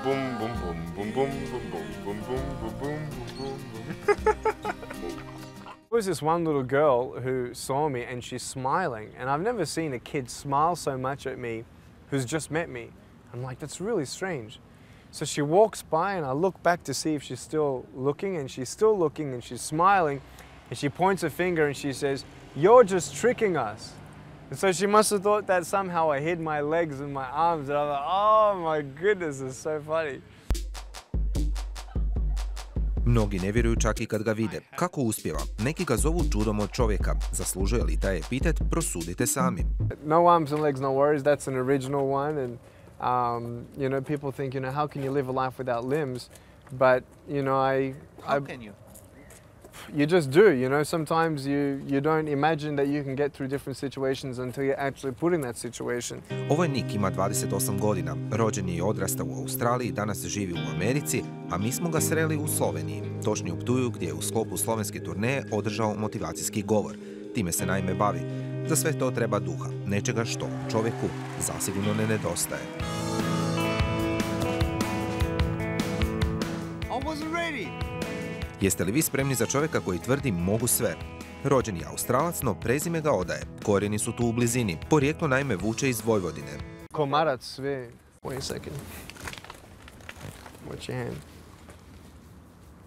boom, boom, boom, boom, boom, boom, boom, boom, boom, boom, boom, boom. There was this one little girl who saw me and she's smiling, and I've never seen a kid smile so much at me who's just met me. I'm like, that's really strange. So she walks by and I look back to see if she's still looking, and she's still looking and she's smiling, and she points a finger and she says, "You're just tricking us." And so she must have thought that somehow I hid my legs and my arms, and I'm like, oh my goodness, it's so funny. Mnogi ne vjeruju čak i kad ga vide. Kako uspijeva? Neki ga zovu čudom od čovjeka. Zaslužuje li taj epitet? Prosudite sami. No arms and legs, no worries. That's an original one. And, you know, people think, you know, how can you live a life without limbs? But, you know, How can you? You just do, you know. Sometimes you don't imagine that you can get through different situations until you're actually put in that situation. Ovo je Nick, ima 28 godina. Rođen je i odrastao u Australiji, danas živi u Americi, a mi smo ga sreli u Sloveniji. Točnije u Ptuju, gdje je u sklopu slovenske turneje održao motivacijski govor. Time se naime bavi. Za sve to treba duha, nečega što čovjeku zasigurno ne nedostaje. Jeste li vi spremni za čovjeka koji tvrdi mogu sve? Rođen je Australac, no prezime ga odaje. Korijeni su tu u blizini. Porijeklo naime vuče iz Vojvodine. Komarac sve. Wait a second. Watch your hand.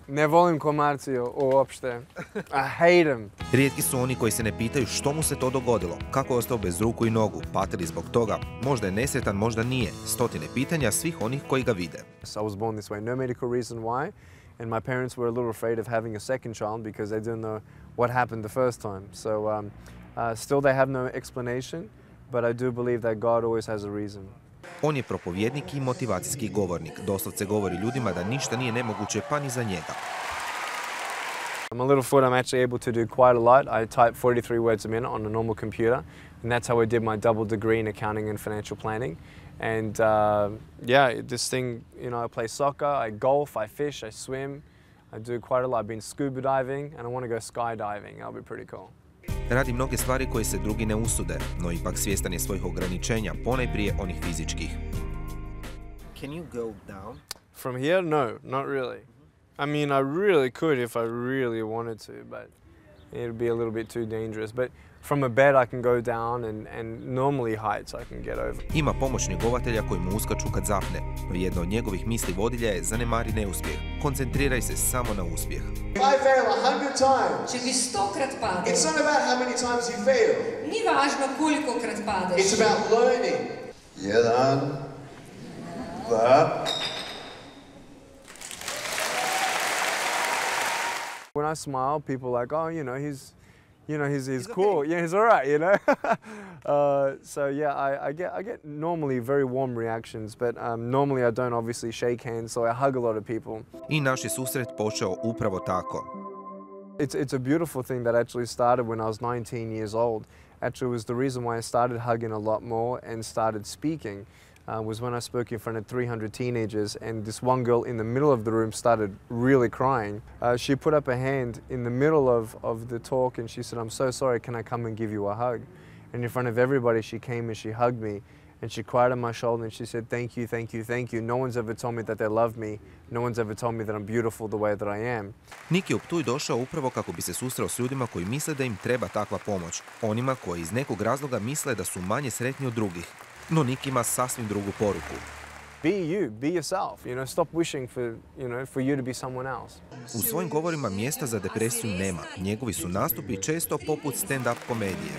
Ne volim komarci uopšte. I hate them. Rijetki su oni koji se ne pitaju što mu se to dogodilo, kako je ostao bez ruku i nogu, pati li zbog toga, možda je nesretan, možda nije. Stotine pitanja svih onih koji ga vide. I was born this way, no medical reason why. And my parents were a little afraid of having a second child because they didn't know what happened the first time. So still they have no explanation, but I do believe that God always has a reason. On je propovjednik i motivacijski govornik. Doslovce govori ljudima da ništa nije nemoguće pa ni za njega. I'm a little foot, I'm actually able to do quite a lot. I type 43 words a minute on a normal computer, and that's how I did my double degree in accounting and financial planning. And yeah, this thing, you know, I play soccer, I golf, I fish, I swim. I do quite a lot. I've been scuba diving and I want to go skydiving. That'll be pretty cool. Radi mnoge stvari koje se drugi ne usude, no ipak svjestan je svojih ograničenja, ponajprije onih fizičkih. Can you go down? From here? No, not really. I mean, I really could if I really wanted to, but it'd be a little bit too dangerous. But from a bed I can go down and normally heights I can get over. Ima pomoćnih njegovatelja koji mu uskaču kad zapne. Jedno od njegovih misli vodilja je zanemari neuspjeh. Koncentriraj se samo na uspjeh. If I fail 100 times, Če bi 100-krat padel, it's not about how many times you fail. ni važno koliko krat padeš. It's about learning. Jedan, dva. When I smile, people are like, oh, he's cool. Yeah, he's all right, you know. So yeah, I get normally very warm reactions, but normally I don't obviously shake hands, so I hug a lot of people. I naš je susret počeo upravo tako. It's a beautiful thing that actually started when I was 19 years old. Actually, it was the reason why I started hugging a lot more and started speaking. Was when I spoke in front of 300 teenagers, and this one girl in the middle of the room started really crying. She put up a hand in the middle of the talk and she said, "I'm so sorry, can I come and give you a hug?" And in front of everybody she came and she hugged me and she cried on my shoulder and she said, "Thank you, thank you, thank you. No one's ever told me that they love me. No one's ever told me that I'm beautiful the way that I am." Nick je u Ptuj došao upravo kako bi se susreo s ljudima koji misle da im treba takva pomoć. Onima koji iz nekog razloga misle da su manje sretni od drugih. No Nick ima sasvim drugu poruku. Be you, be yourself, you know, stop wishing for you to be someone else. U svojim govorima mjesta za depresiju nema. Njegovi su nastupi često poput stand-up komedije.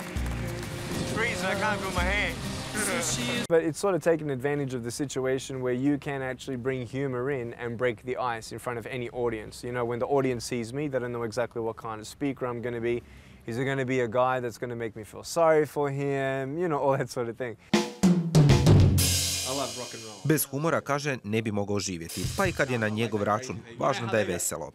But it's sort of taken advantage of the situation where you can actually bring humor in and break the ice in front of any audience. You know, when the audience sees me, they don't know exactly what kind of speaker I'm going to be. Is it going to be a guy that's going to make me feel sorry for him? You know, all that sort of thing. Bez humora, kaže, ne bi mogao živjeti, pa i kad je na njegov račun, važno da je veselo.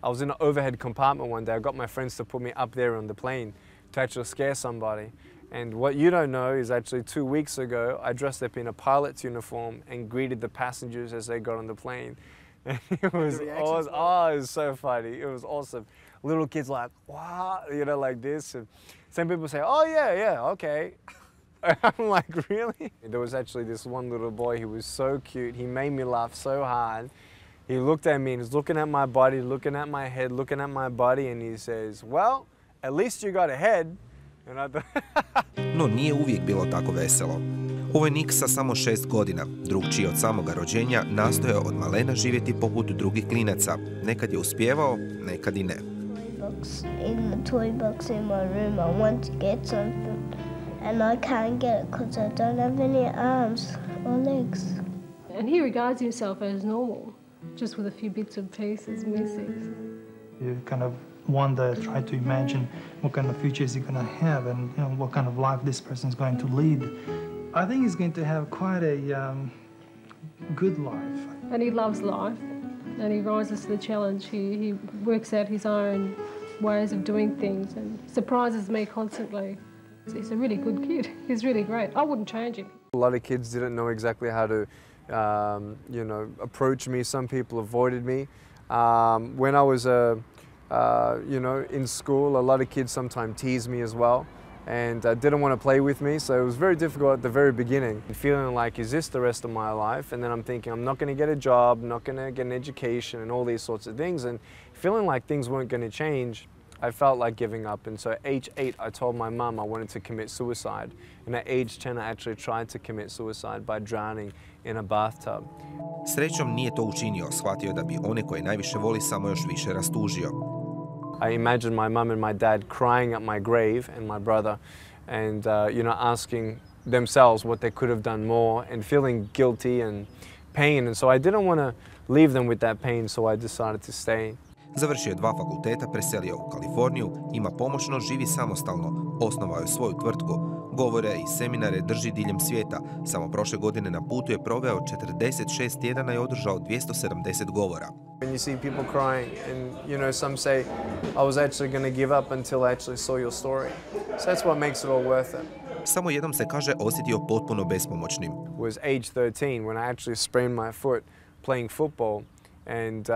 I was in an overhead compartment one day. I got my friends to put me up there on the plane to actually scare somebody. And what you don't know is actually 2 weeks ago, I dressed up in a pilot's uniform and greeted the passengers as they got on the plane. And it was so funny. It was awesome. Little kids like, wow, you know, like this. And some people say, oh yeah, okay. I'm like, really? There was actually this one little boy, he was so cute. He made me laugh so hard. He looked at me and he's looking at my body, looking at my head, looking at my body, and he says, well, at least you got a head. And I thought No nije uvijek bilo tako veselo. Ovo je Nick sa samo 6 godina, drugčiji od samoga rođenja, nastojao od malena živjeti poput drugih klinaca. Nekad je uspijevao, nekad i ne. In the toy box in my room, I want to get something, and I can't get it because I don't have any arms or legs. And he regards himself as normal, just with a few bits and pieces missing. You kind of wonder, try to imagine what kind of future is he going to have, and what kind of life this person is going to lead. I think he's going to have quite a good life. And he loves life, and he rises to the challenge. He works out his own ways of doing things and surprises me constantly. He's a really good kid. He's really great. I wouldn't change him. a lot of kids didn't know exactly how to, approach me. Some people avoided me. When I was, in school, a lot of kids sometimes teased me as well and didn't want to play with me. So it was very difficult at the very beginning. Feeling like, is this the rest of my life? And then I'm thinking, I'm not going to get a job, not going to get an education and all these sorts of things. And feeling like things weren't going to change, I felt like giving up. And so at age 8, I told my mum I wanted to commit suicide. And at age 10, I actually tried to commit suicide by drowning in a bathtub. Srećom nije to učinio, shvatio je da bi one koje najviše voli samo još više rastužio. I imagined my mum and my dad crying at my grave and my brother and, asking themselves what they could have done more and feeling guilty and pain. And so I didn't want to leave them with that pain, so I decided to stay. Završio je 2 fakulteta, preselio u Kaliforniju, ima pomoćno, živi samostalno, osnovao je svoju tvrtku, govore i seminare drži diljem svijeta. Samo prošle godine na putu je proveo 46 tjedana i održao 270 govora. When you see people crying and, some say, I was actually going to give up until I actually saw your story. So that's what makes it all worth it. Samo jednom se kaže osjetio potpuno bespomoćnim. It was age 13 when I actually sprained my foot playing football. And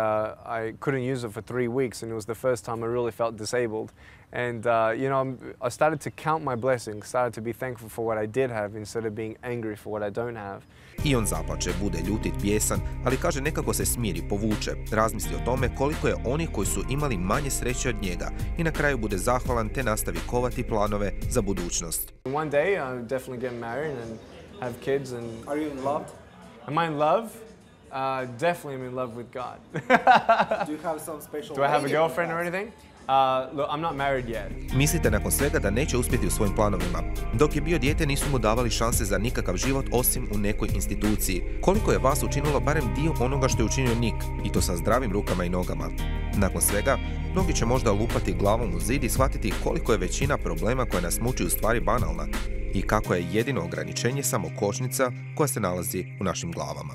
I couldn't use it for 3 weeks, and it was the first time I really felt disabled. And, I started to count my blessings, started to be thankful for what I did have instead of being angry for what I don't have. I on zaplače, bude ljutit, bijesan, ali kaže nekako se smiri, povuče, razmisli o tome koliko je onih koji su imali manje sreće od njega i na kraju bude zahvalan te nastavi kovati planove za budućnost. One day I'll definitely get married and have kids. And Are you in love? am I in love? Definitely I'm in love with God. Do you have some special? Do I have a way girlfriend or with anything? Look, I'm not married yet. Mislite nakon svega da neće uspjeti u svojim planovima. Dok je bio dijete nisu mu davali šanse za nikakav život osim u nekoj instituciji. Koliko je vas učinilo barem dio onoga što je učinio Nick, i to sa zdravim rukama i nogama. Nakon svega, mnogi će možda lupati glavom u zid i shvatiti koliko je većina problema koja nas muči u stvari banalna i kako je jedino ograničenje samo kočnica koja se nalazi u našim glavama.